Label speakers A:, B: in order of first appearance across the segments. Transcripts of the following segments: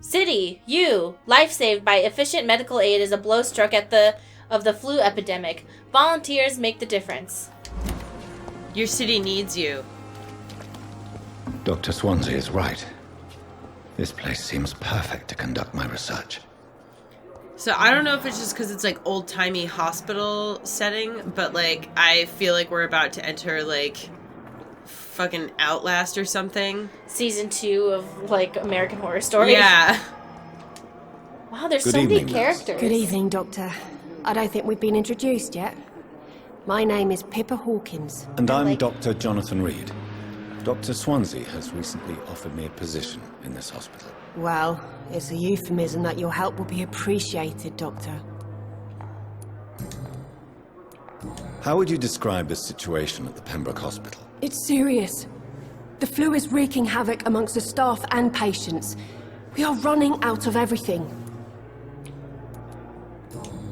A: City, you. Life saved by efficient medical aid is a blow struck of the flu epidemic. Volunteers make the difference.
B: Your city needs you.
C: Dr. Swansea is right. This place seems perfect to conduct my research.
B: So I don't know if it's just because it's like old-timey hospital setting, but like I feel like we're about to enter like fucking Outlast or something.
A: Season 2 of like American Horror Story.
B: Yeah.
A: Wow, there's
C: Good
A: so many
C: evening,
A: characters.
D: Good evening, Doctor. I don't think we've been introduced yet. My name is Pippa Hawkins.
C: And I'm Dr. Jonathan Reid. Dr. Swansea has recently offered me a position in this hospital.
D: Well, it's a euphemism that your help will be appreciated, Doctor.
C: How would you describe the situation at the Pembroke Hospital?
D: It's serious. The flu is wreaking havoc amongst the staff and patients. We are running out of everything.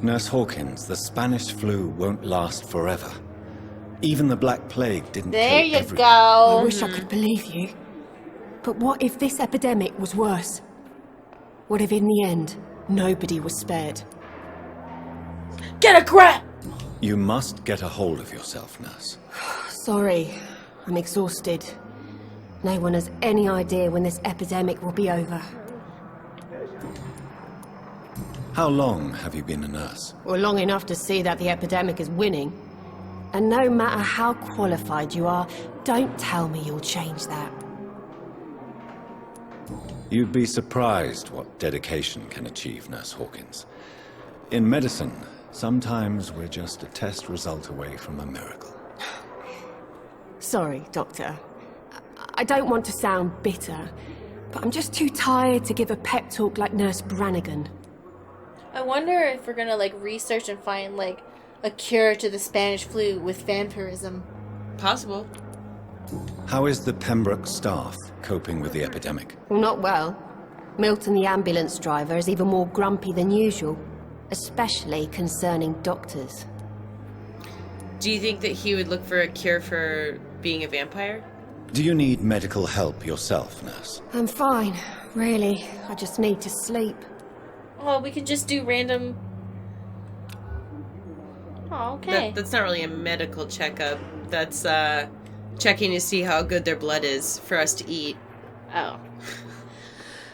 C: Nurse Hawkins, the Spanish flu won't last forever. Even the Black Plague didn't
A: There
C: kill
A: you
C: everyone.
A: go.
D: I wish I could believe you. But what if this epidemic was worse? What if in the end, nobody was spared?
A: Get a grip!
C: You must get a hold of yourself, nurse.
D: Sorry, I'm exhausted. No one has any idea when this epidemic will be over.
C: How long have you been a nurse?
D: Well, long enough to see that the epidemic is winning. And no matter how qualified you are, don't tell me you'll change that.
C: You'd be surprised what dedication can achieve, Nurse Hawkins. In medicine, sometimes we're just a test result away from a miracle.
D: Sorry, Doctor. I don't want to sound bitter, but I'm just too tired to give a pep talk like Nurse Brannigan.
A: I wonder if we're gonna like research and find like a cure to the Spanish flu with vampirism.
B: Possible.
C: How is the Pembroke staff coping with the epidemic?
D: Well, not well. Milton, the ambulance driver, is even more grumpy than usual, especially concerning doctors.
B: Do you think that he would look for a cure for being a vampire?
C: Do you need medical help yourself, nurse?
D: I'm fine, really. I just need to sleep.
A: Oh, we could just do random... Oh, okay.
B: That's not really a medical checkup. That's checking to see how good their blood is for us to eat.
A: Oh.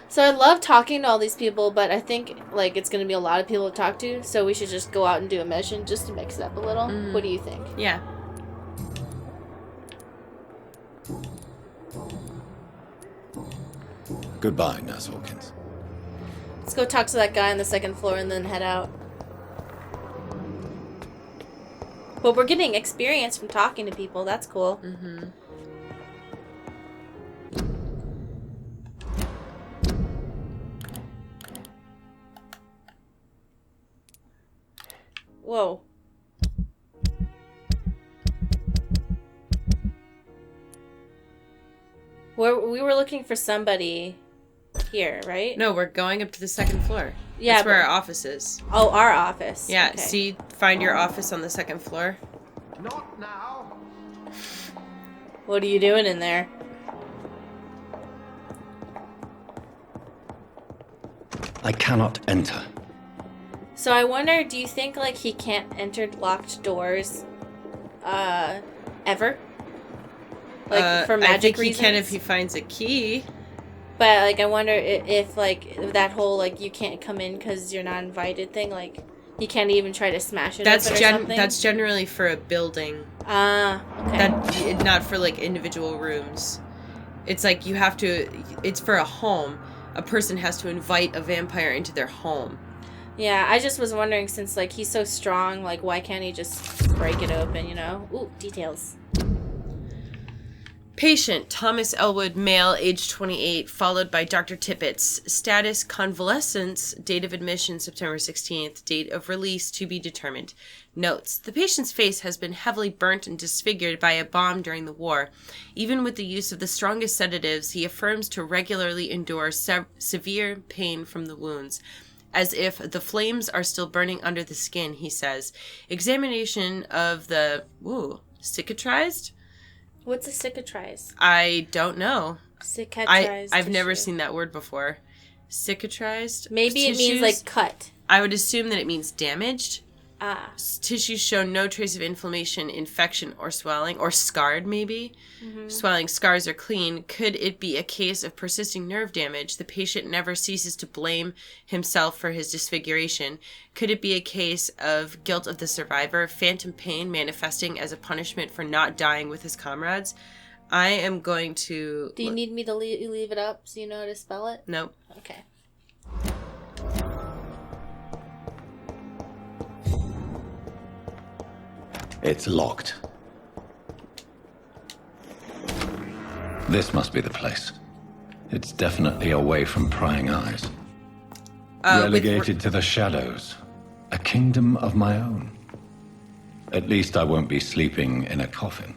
A: So I love talking to all these people, but I think like it's going to be a lot of people to talk to, so we should just go out and do a mission just to mix it up a little. What do you think?
B: Yeah.
C: Goodbye, Nurse Hawkins.
A: Let's go talk to that guy on the second floor and then head out. But we're getting experience from talking to people. That's cool.
B: Mm-hmm.
A: Whoa. We were looking for somebody here, right?
B: No, we're going up to the second floor.
A: Yeah,
B: That's where
A: but-
B: our office is.
A: Oh, our office.
B: Yeah,
A: Okay.
B: see, find your office on the second floor.
E: Not now.
A: What are you doing in there?
C: I cannot enter.
A: So I wonder, do you think like he can't enter locked doors ever? Like for magic
B: I think
A: reasons?
B: he can if he finds a key.
A: But like I wonder if like that whole like you can't come in because you're not invited thing, like he can't even try to smash it open or something?
B: That's generally for a building.
A: Ah, okay.
B: That not for like individual rooms. It's like you have to. It's for a home. A person has to invite a vampire into their home.
A: Yeah, I just was wondering since like he's so strong, like why can't he just break it open, you know? Ooh, details.
B: Patient, Thomas Elwood, male, age 28, followed by Dr. Tippett's. Status, convalescence. Date of admission, September 16th. Date of release, to be determined. Notes, the patient's face has been heavily burnt and disfigured by a bomb during the war. Even with the use of the strongest sedatives, he affirms to regularly endure severe pain from the wounds. As if the flames are still burning under the skin, he says. Examination of the... cicatrized?
A: What's a cicatrice?
B: I don't know.
A: Cicatrize.
B: I've never
A: tissue.
B: seen that word before. Cicatrized?
A: Maybe it means, like, cut.
B: I would assume that it means damaged.
A: Ah.
B: Tissues show no trace of inflammation, infection, or swelling. Or scarred, maybe. Mm-hmm. Swelling, scars are clean. Could it be a case of persisting nerve damage? The patient never ceases to blame himself for his disfiguration. Could it be a case of guilt of the survivor? Phantom pain manifesting as a punishment for not dying with his comrades? I am going to...
A: Do you need me to leave it up so you know how to spell it?
B: Nope.
A: Okay.
C: It's locked. This must be the place. It's definitely away from prying eyes. Relegated to the shadows. A kingdom of my own. At least I won't be sleeping in a coffin.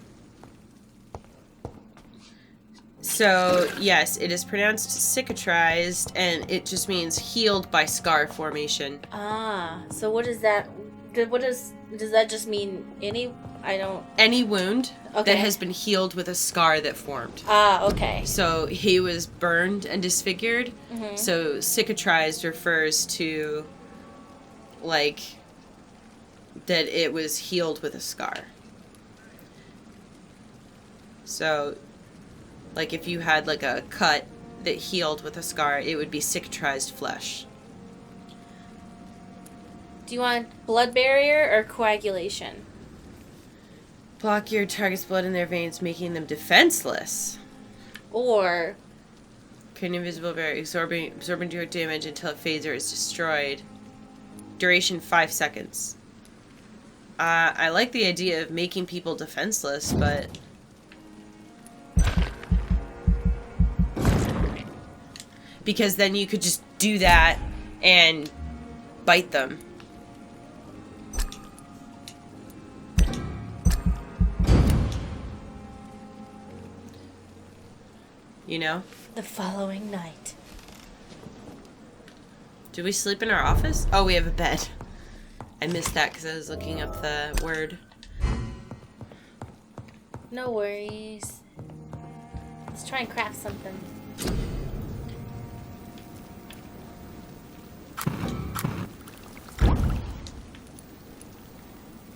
B: So, yes, it is pronounced cicatrized, and it just means healed by scar formation.
A: Ah, so what is that? Does that just mean
B: any wound
A: okay.
B: that has been healed with a scar that formed.
A: Ah, okay.
B: So he was burned and disfigured.
A: Mm-hmm.
B: So cicatrized refers to, like, that it was healed with a scar. So, like, if you had, like, a cut that healed with a scar, it would be cicatrized flesh.
A: Do you want blood barrier or coagulation?
B: Block your target's blood in their veins, making them defenseless.
A: Or...
B: Create invisible barrier, absorbing your damage until it fades or is destroyed. Duration 5 seconds. I like the idea of making people defenseless, but... Because then you could just do that and bite them. You know?
A: The following night.
B: Do we sleep in our office? Oh, we have a bed. I missed that because I was looking up the word.
A: No worries. Let's try and craft something.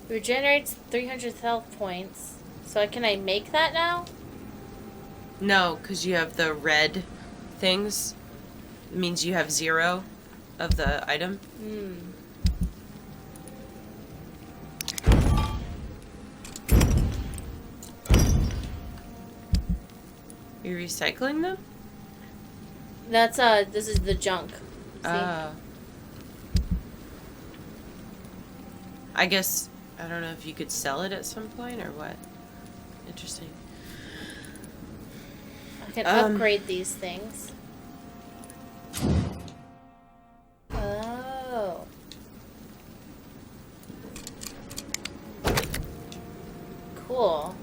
A: Regenerates 300 health points. So can I make that now?
B: No, because you have the red things. It means you have 0 of the item. You're recycling them?
A: That's, this is the junk. See?
B: I guess, I don't know if you could sell it at some point or what. Interesting.
A: I can upgrade these things. Oh. Cool.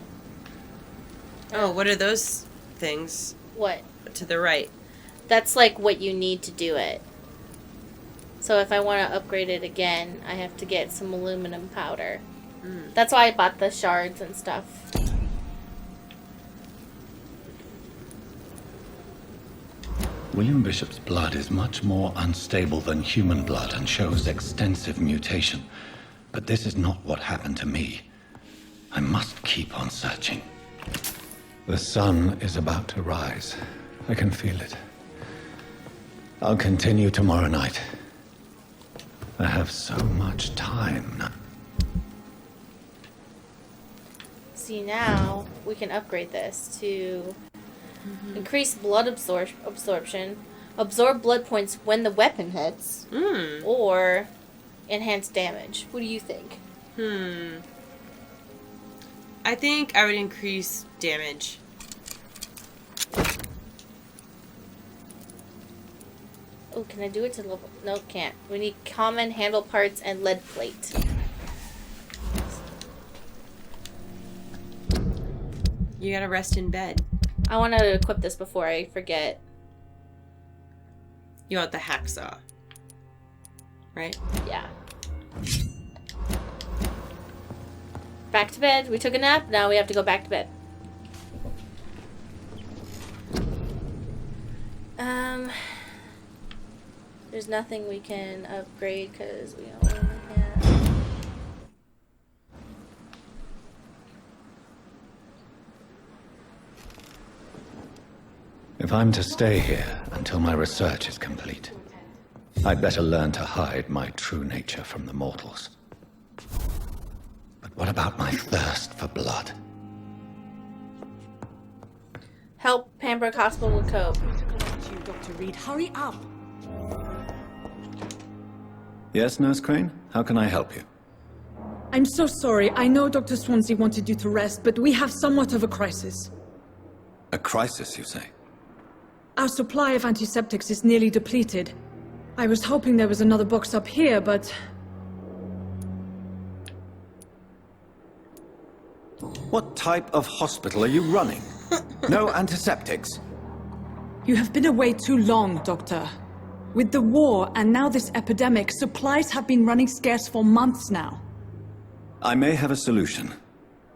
B: Oh, what are those things?
A: What?
B: To the right.
A: That's like what you need to do it. So if I want to upgrade it again, I have to get some aluminum powder. That's why I bought the shards and stuff.
C: William Bishop's blood is much more unstable than human blood and shows extensive mutation. But this is not what happened to me. I must keep on searching. The sun is about to rise. I can feel it. I'll continue tomorrow night. I have so much time now.
A: See, now we can upgrade this to increase blood absorption, absorb blood points when the weapon hits, or enhance damage. What do you think?
B: I think I would increase damage.
A: Oh, can I do it to level? No, can't. We need common handle parts and lead plate.
B: You gotta rest in bed.
A: I want to equip this before I forget.
B: You want the hacksaw, right?
A: Yeah. Back to bed. We took a nap. Now we have to go back to bed. There's nothing we can upgrade because we only have...
C: If I'm to stay here until my research is complete, I'd better learn to hide my true nature from the mortals. But what about my thirst for blood?
A: Help Pembroke Hospital to cope.
D: You, Dr. Reid, hurry up!
C: Yes, Nurse Crane? How can I help you?
F: I'm so sorry. I know Dr. Swansea wanted you to rest, but we have somewhat of a crisis.
C: A crisis, you say?
F: Our supply of antiseptics is nearly depleted. I was hoping there was another box up here, but...
C: What type of hospital are you running? No antiseptics?
F: You have been away too long, Doctor. With the war and now this epidemic, supplies have been running scarce for months now.
C: I may have a solution.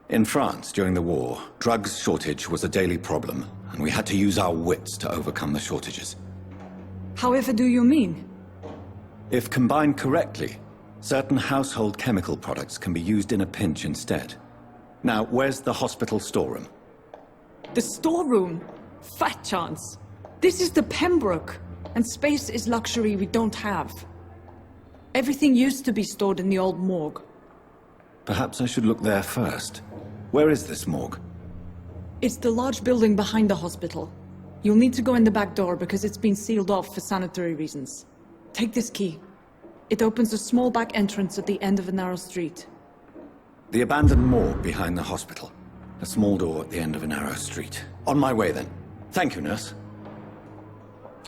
C: In France, during the war, drugs shortage was a daily problem, and we had to use our wits to overcome the shortages.
F: However do you mean?
C: If combined correctly, certain household chemical products can be used in a pinch instead. Now, where's the hospital storeroom?
F: The storeroom? Fat chance. This is the Pembroke, and space is luxury we don't have. Everything used to be stored in the old morgue.
C: Perhaps I should look there first. Where is this morgue?
F: It's the large building behind the hospital. You'll need to go in the back door because it's been sealed off for sanitary reasons. Take this key. It opens a small back entrance at the end of a narrow street.
C: The abandoned morgue behind the hospital. A small door at the end of a narrow street. On my way then. Thank you, nurse.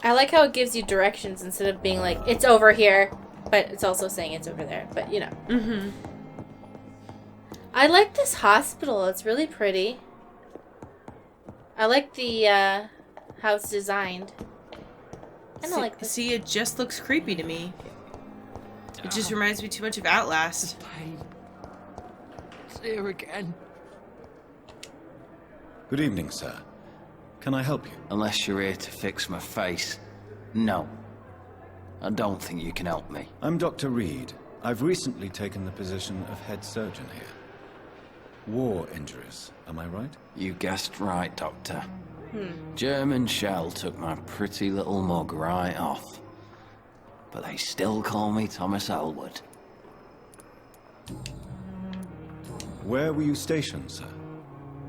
A: I like how it gives you directions instead of being like, it's over here, but it's also saying it's over there. But, you know.
B: Mm-hmm.
A: I like this hospital. It's really pretty. I like the, how it's designed. And I like this.
B: See, it just looks creepy to me. It just reminds me too much of Outlast.
E: Pain. It's here again.
C: Good evening, sir. Can I help you?
G: Unless you're here to fix my face. No. I don't think you can help me.
C: I'm Dr. Reid. I've recently taken the position of head surgeon here. War injuries, am I right?
G: You guessed right, Doctor. German shell took my pretty little mug right off. But they still call me Thomas Elwood.
C: Where were you stationed, sir?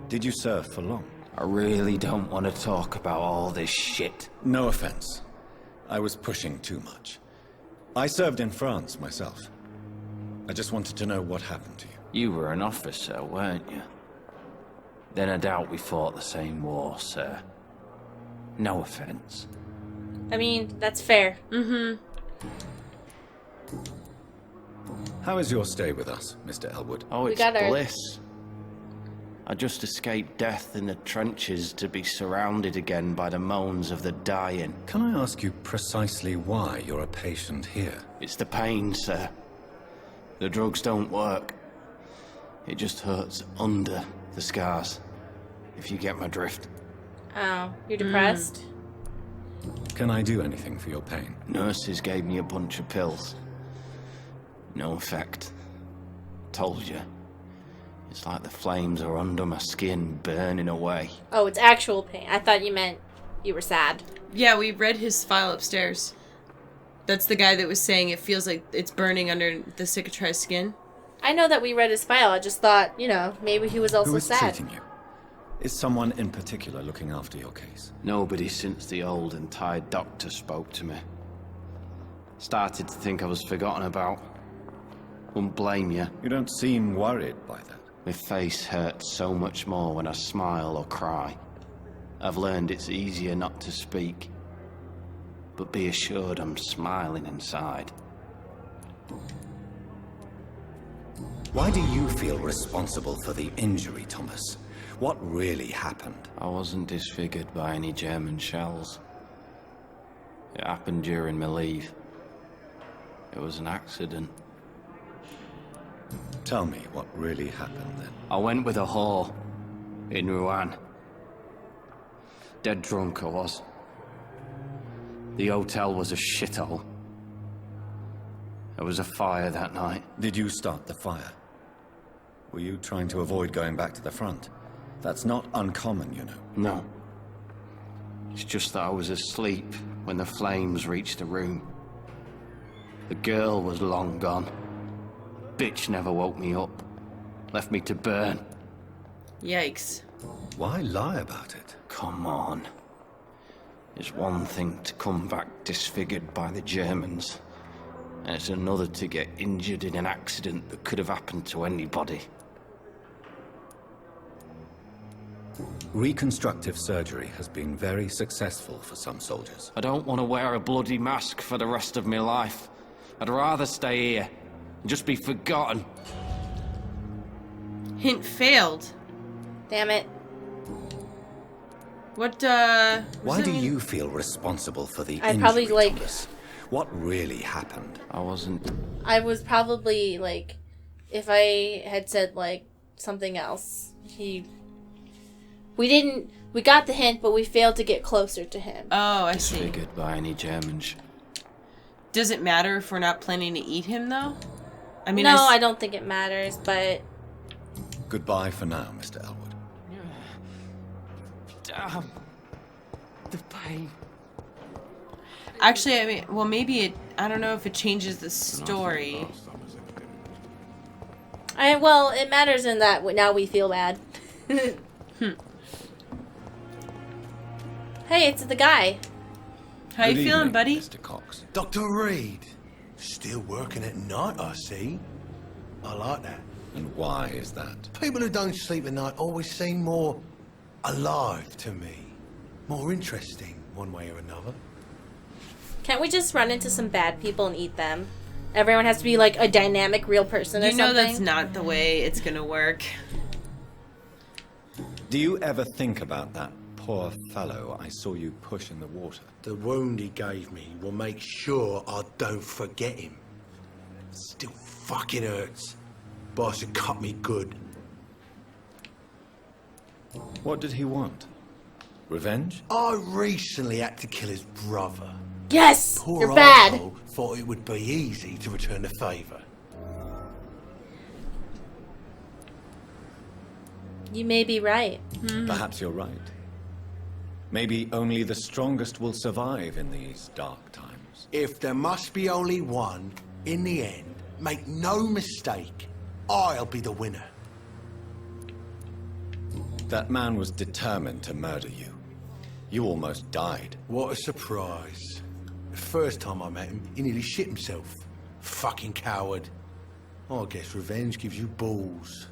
C: Did you serve for long?
G: I really don't want to talk about all this shit.
C: No offense. I was pushing too much. I served in France myself. I just wanted to know what happened to you.
G: You were an officer, weren't you? Then I doubt we fought the same war, sir. No offense.
A: I mean, that's fair.
B: Mm-hmm.
C: How is your stay with us, Mr. Elwood?
G: Oh,
A: We
G: it's
A: got our-
G: bliss. I just escaped death in the trenches to be surrounded again by the moans of the dying.
C: Can I ask you precisely why you're a patient here?
G: It's the pain, sir. The drugs don't work. It just hurts under the scars, if you get my drift.
A: Oh, you're depressed?
C: Can I do anything for your pain?
G: Nurses gave me a bunch of pills. No effect. Told you. It's like the flames are under my skin, burning away.
A: Oh, it's actual pain. I thought you meant you were sad.
B: Yeah, we read his file upstairs. That's the guy that was saying it feels like it's burning under the cicatrized skin.
A: I know that we read his file. I just thought, you know, maybe he was also
C: Who is
A: sad.
C: treating you? Is someone in particular looking after your case?
G: Nobody since the old and tired doctor spoke to me. Started to think I was forgotten about. Wouldn't blame you.
C: You don't seem worried by that.
G: My face hurts so much more when I smile or cry. I've learned it's easier not to speak. But be assured I'm smiling inside.
C: Why do you feel responsible for the injury, Thomas? What really happened?
G: I wasn't disfigured by any German shells. It happened during my leave. It was an accident.
C: Tell me what really happened then.
G: I went with a whore in Rouen. Dead drunk I was. The hotel was a shithole. There was a fire that night.
C: Did you start the fire? Were you trying to avoid going back to the front? That's not uncommon, you know.
G: No. It's just that I was asleep when the flames reached the room. The girl was long gone. Bitch never woke me up. Left me to burn.
B: Yikes.
C: Why lie about it?
G: Come on. It's one thing to come back disfigured by the Germans, and it's another to get injured in an accident that could have happened to anybody.
C: Reconstructive surgery has been very successful for some soldiers.
G: I don't want to wear a bloody mask for the rest of my life. I'd rather stay here and just be forgotten.
B: Hint failed.
A: Damn it.
B: What,
C: Why do you feel responsible for the
A: I'd
C: injury,
A: probably, like-
C: Thomas? What really happened?
G: I wasn't...
A: I was probably, like, if I had said, like, something else, we got the hint, but we failed to get closer to him.
B: Oh, I see.
G: disfigured by any Germans.
B: Does it matter if we're not planning to eat him, though? I mean,
A: No, I don't think it matters, but...
C: Goodbye for now, Mr. Elwood.
G: Damn. The pain.
B: Actually, I mean, well, maybe it... I don't know if it changes the story.
A: Well, it matters in that now we feel bad. Hey, it's the guy.
B: How you
C: Good
B: feeling,
C: evening,
B: buddy?
C: Mr. Cox.
E: Dr. Reid. Still working at night, I see. I like that.
C: And why is that?
E: People who don't sleep at night always seem more alive to me. More interesting, one way or another.
A: Can't we just run into some bad people and eat them? Everyone has to be like a dynamic real person or
B: You know
A: something?
B: that's not the way it's gonna work.
C: Do you ever think about that poor fellow I saw you push in the water?
E: The wound he gave me will make sure I don't forget him. Still fucking hurts. Boss had cut me good.
C: What did he want? Revenge?
E: I recently had to kill his brother.
A: Yes!
E: Poor
A: You're bad!
E: arsehole thought it would be easy to return the favour.
A: You may be right.
C: Perhaps you're right. Maybe only the strongest will survive in these dark times.
E: If there must be only one, in the end, make no mistake, I'll be the winner.
C: That man was determined to murder you. You almost died.
E: What a surprise. The first time I met him, he nearly shit himself. Fucking coward. I guess revenge gives you balls.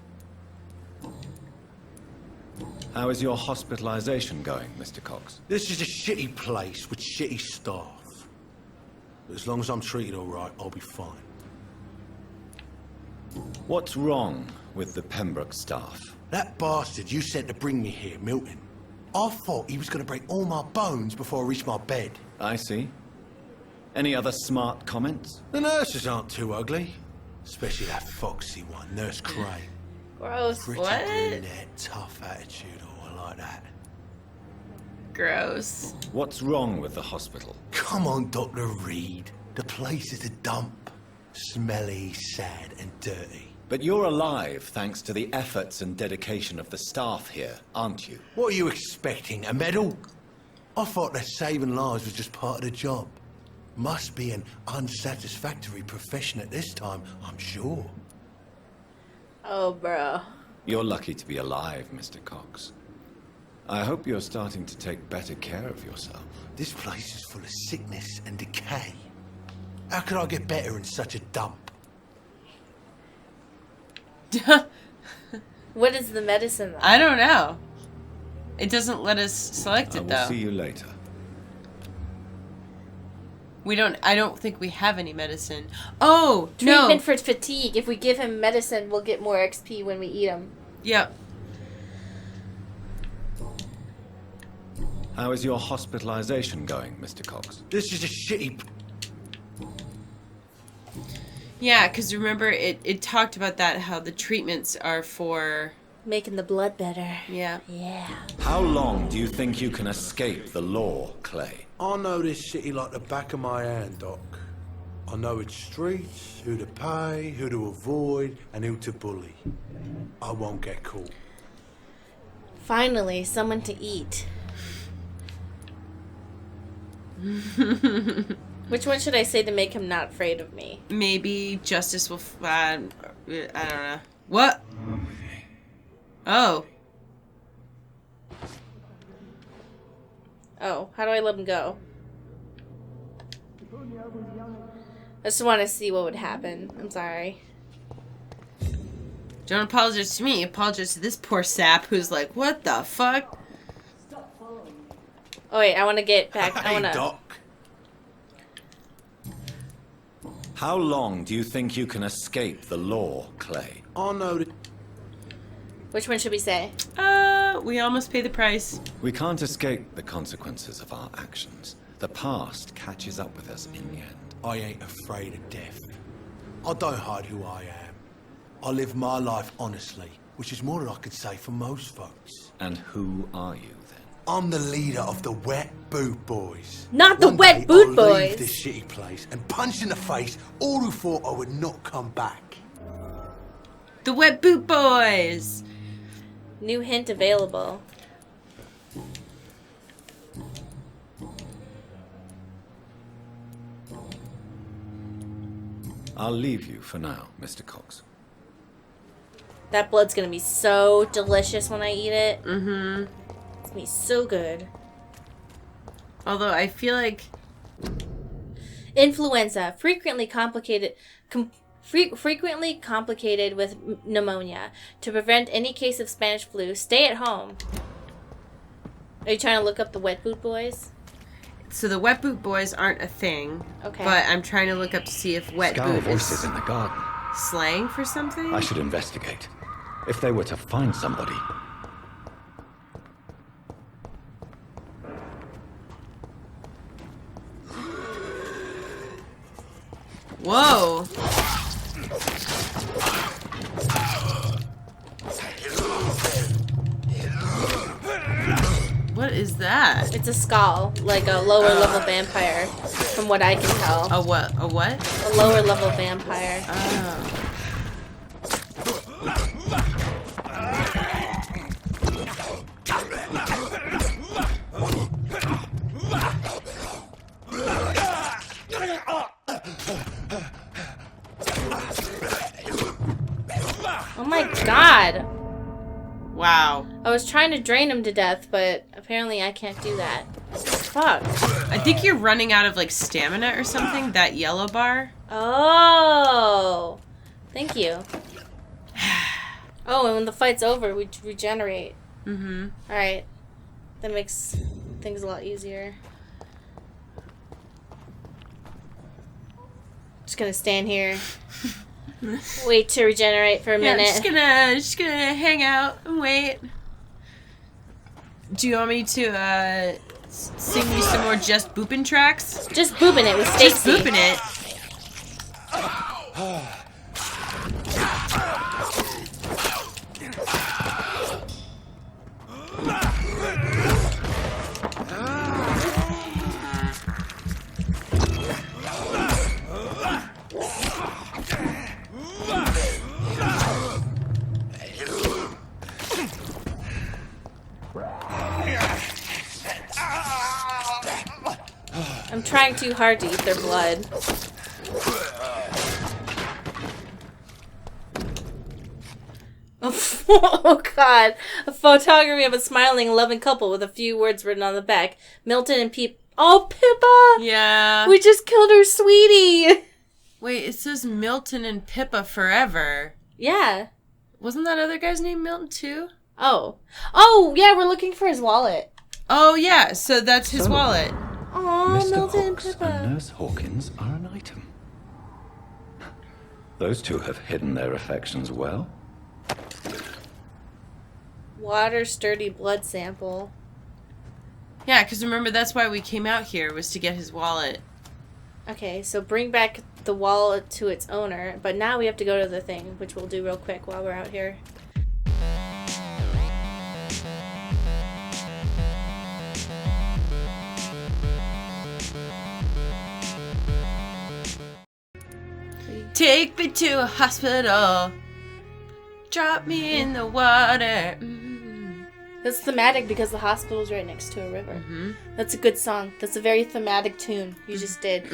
C: How is your hospitalization going, Mr. Cox?
E: This is a shitty place with shitty staff. But as long as I'm treated all right, I'll be fine.
C: What's wrong with the Pembroke staff?
E: That bastard you sent to bring me here, Milton. I thought he was going to break all my bones before I reached my bed.
C: I see. Any other smart comments?
E: The nurses aren't too ugly. Especially that foxy one, Nurse Cray.
A: Gross.
E: Pretty
B: What?
E: brunette, tough attitude, I like that.
B: Gross.
C: What's wrong with the hospital?
E: Come on, Dr. Reid. The place is a dump. Smelly, sad, and dirty.
C: But you're alive thanks to the efforts and dedication of the staff here, aren't you?
E: What are you expecting, a medal? I thought that saving lives was just part of the job. Must be an unsatisfactory profession at this time, I'm sure.
A: Oh, bro.
C: You're lucky to be alive, Mr. Cox. I hope you're starting to take better care of yourself.
E: This place is full of sickness and decay. How could I get better in such a dump?
A: What is the medicine, though?
B: I don't know. It doesn't let us select
C: I
B: it,
C: will
B: though.
C: see you later.
B: I don't think we have any medicine. Oh,
A: Treatment
B: no.
A: for fatigue. If we give him medicine, we'll get more XP when we eat him.
B: Yep.
C: How is your hospitalization going, Mr. Cox?
E: This is a shitty...
B: Yeah, because remember, it talked about that, how the treatments are for...
A: Making the blood better.
B: Yeah.
A: Yeah.
C: How long do you think you can escape the law, Clay?
E: I know this city like the back of my hand, Doc. I know its streets, who to pay, who to avoid, and who to bully. I won't get caught.
A: Finally, someone to eat. Which one should I say to make him not afraid of me?
B: Maybe justice will... I don't know. What? Oh.
A: Oh, how do I let him go? I just want to see what would happen. I'm sorry.
B: Don't apologize to me. Apologize to this poor sap who's like, what the fuck?
A: Oh wait, I want to get back. I want
E: Hey,
A: to.
E: Doc.
C: How long do you think you can escape the law, Clay?
E: I know that...
A: Which one should we say?
B: We almost pay the price.
C: We can't escape the consequences of our actions. The past catches up with us in the end.
E: I ain't afraid of death. I don't hide who I am. I live my life honestly, which is more than I could say for most folks.
C: And who are you then?
E: I'm the leader of the Wet Boot Boys.
A: Not the
E: One
A: Wet
E: day
A: Boot
E: I'll
A: Boys.
E: leave this shitty place and punch in the face all who thought I would not come back.
B: The Wet Boot Boys!
A: New hint available.
C: I'll leave you for now, Mr. Cox.
A: That blood's gonna be so delicious when I eat it. Mm-hmm. It's gonna be so good.
B: Although I feel like...
A: Influenza, frequently complicated with pneumonia. To prevent any case of Spanish flu, stay at home. Are you trying to look up the Wet Boot Boys?
B: So the Wet Boot Boys aren't a thing.
A: Okay.
B: But I'm trying to look up to see if Wet
C: Scowl
B: Boot
C: voices
B: is
C: in the garden.
B: slang for something?
C: I should investigate. If they were to find somebody...
B: Whoa! What is that?
A: It's a skull, like a lower level vampire, from what I can tell.
B: A what? A what?
A: A lower level vampire.
B: Oh.
A: Oh my god!
B: Wow.
A: I was trying to drain him to death, but apparently I can't do that. Fuck.
B: I think you're running out of like stamina or something, that yellow bar.
A: Oh! Thank you. Oh, and when the fight's over, we regenerate.
B: Mm-hmm.
A: Alright. That makes things a lot easier. Just gonna stand here. Wait to regenerate for a
B: Yeah,
A: minute.
B: just gonna hang out and wait. Do you want me to sing you some more Just Boopin' tracks?
A: Just booping it with Stacy.
B: Just booping it.
A: I'm trying too hard to eat their blood. Oh god. A photography of a smiling, loving couple with a few words written on the back. Milton and Oh, Pippa!
B: Yeah.
A: We just killed her sweetie!
B: Wait, it says Milton and Pippa forever.
A: Yeah.
B: Wasn't that other guy's name Milton too?
A: Oh. Oh, yeah, we're looking for his wallet.
B: Oh, yeah, so that's his wallet.
A: Oh,
C: Mr.
A: Milton and
C: Hawks
A: Pippa.
C: and Nurse Hawkins are an item. Those two have hidden their affections well.
A: Water sturdy blood sample.
B: Yeah, because remember, that's why we came out here, was to get his wallet.
A: Okay, so bring back the wallet to its owner, but now we have to go to the thing, which we'll do real quick while we're out here.
B: Take me to a hospital. Drop me in the water.
A: That's thematic because the hospital's right next to a river.
B: Mm-hmm.
A: That's a good song. That's a very thematic tune you just did.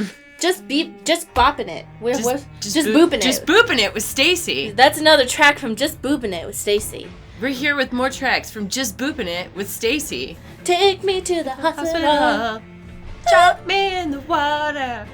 A: Just bopping it. Just booping it.
B: Just booping it with Stacy.
A: That's another track from Just Booping It with Stacy.
B: We're here with more tracks from Just Booping It with Stacy.
A: Take me to the hospital.
B: Drop me in the water.